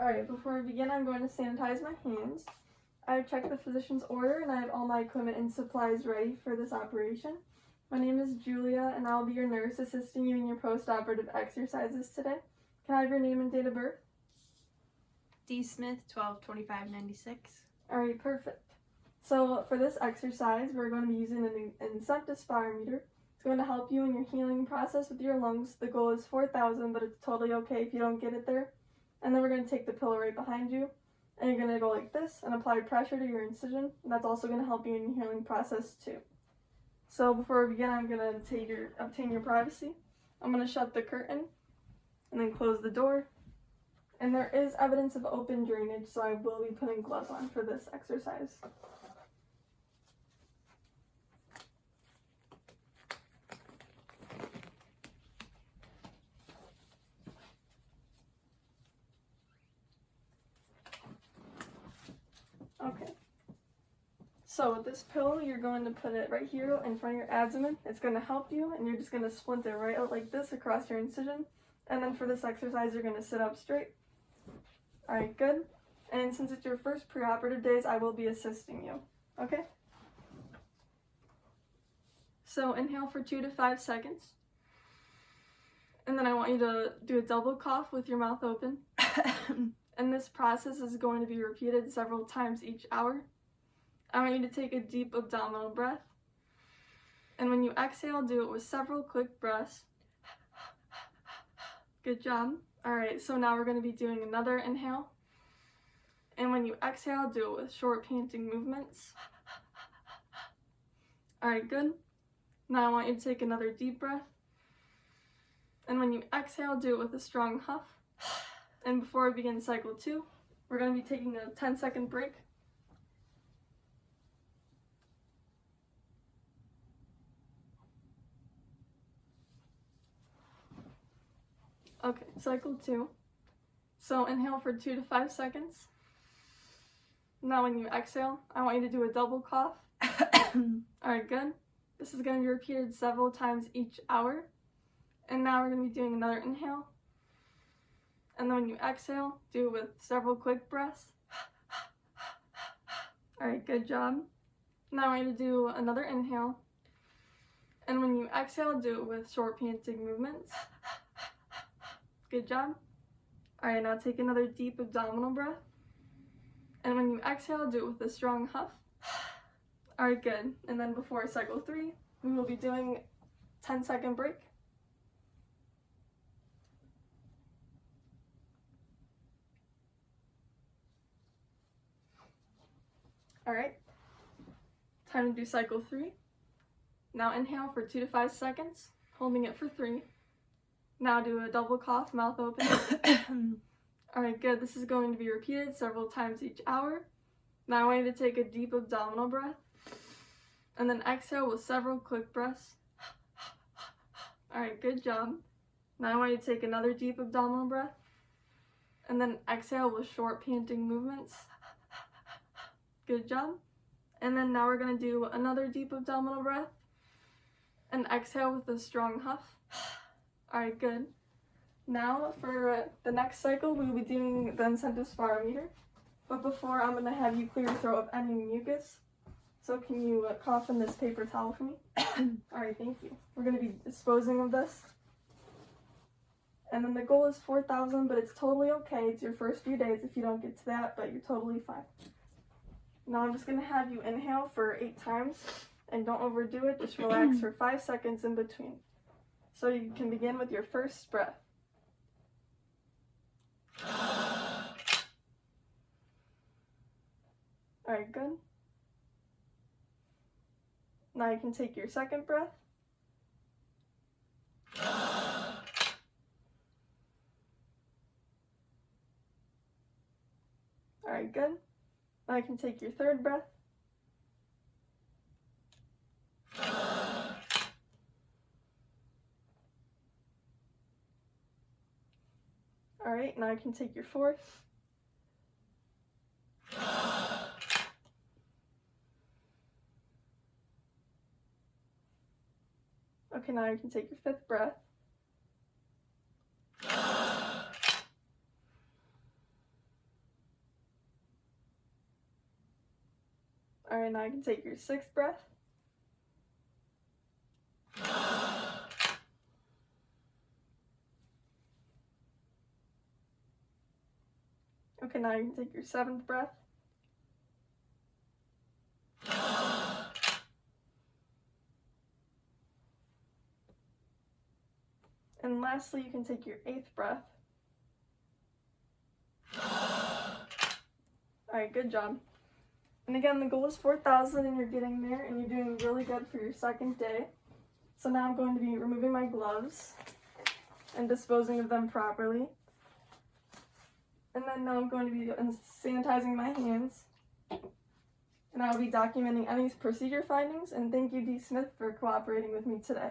Alright, before we begin, I'm going to sanitize my hands. I've checked the physician's order and I have all my equipment and supplies ready for this operation. My name is Julia and I'll be your nurse assisting you in your post-operative exercises today. Can I have your name and date of birth? D. Smith, 12/25/96. Alright, perfect. So for this exercise, we're going to be using an incentive spirometer. It's going to help you in your healing process with your lungs. The goal is 4,000, but it's totally okay if you don't get it there. And then we're going to take the pillow right behind you, and you're going to go like this and apply pressure to your incision. And that's also going to help you in your healing process too. So before we begin, I'm going to obtain your privacy. I'm going to shut the curtain and then close the door. And there is evidence of open drainage, so I will be putting gloves on for this exercise. Okay, so with this pillow, you're going to put it right here in front of your abdomen. It's going to help you, and you're just going to splint it right out like this across your incision. And then for this exercise, you're going to sit up straight. Alright, good. And since it's your first preoperative days, I will be assisting you. Okay? So inhale for 2 to 5 seconds. And then I want you to do a double cough with your mouth open. And this process is going to be repeated several times each hour. I want you to take a deep abdominal breath. And when you exhale, do it with several quick breaths. Good job. Alright, so now we're going to be doing another inhale. And when you exhale, do it with short panting movements. Alright, good. Now I want you to take another deep breath. And when you exhale, do it with a strong huff. And before we begin cycle 2, we're going to be taking a 10-second break. Okay, cycle 2. So inhale for 2 to 5 seconds. Now when you exhale, I want you to do a double cough. Alright, good. This is going to be repeated several times each hour. And now we're going to be doing another inhale. And then when you exhale, do it with several quick breaths. Alright, good job. Now I want you to do another inhale. And when you exhale, do it with short panting movements. Good job. Alright, now take another deep abdominal breath. And when you exhale, do it with a strong huff. Alright, good. And then before cycle 3, we will be doing 10-second break. Alright, time to do cycle 3. Now inhale for 2 to 5 seconds, holding it for 3. Now do a double cough, mouth open. Alright, good. This is going to be repeated several times each hour. Now I want you to take a deep abdominal breath. And then exhale with several quick breaths. Alright, good job. Now I want you to take another deep abdominal breath. And then exhale with short panting movements. Good job. And then now we're going to do another deep abdominal breath. And exhale with a strong huff. Alright, good. Now for the next cycle, we will be doing the incentive spirometer. But before, I'm going to have you clear your throat of any mucus. So can you cough in this paper towel for me? Alright, thank you. We're going to be disposing of this. And then the goal is 4,000, but it's totally okay. It's your first few days if you don't get to that, but you're totally fine. Now I'm just going to have you inhale for 8 times, and don't overdo it, just relax for 5 seconds in between. So you can begin with your first breath. Alright, good. Now you can take your second breath. Alright, good. Now you can take your third breath. Alright, now you can take your fourth. Okay, now you can take your fifth breath. Alright, now you can take your 6th breath. Okay, now you can take your 7th breath. And lastly, you can take your 8th breath. Alright, good job. And again, the goal is 4,000 and you're getting there and you're doing really good for your 2nd day. So now I'm going to be removing my gloves and disposing of them properly. And then now I'm going to be sanitizing my hands. And I'll be documenting any procedure findings. And thank you, D. Smith, for cooperating with me today.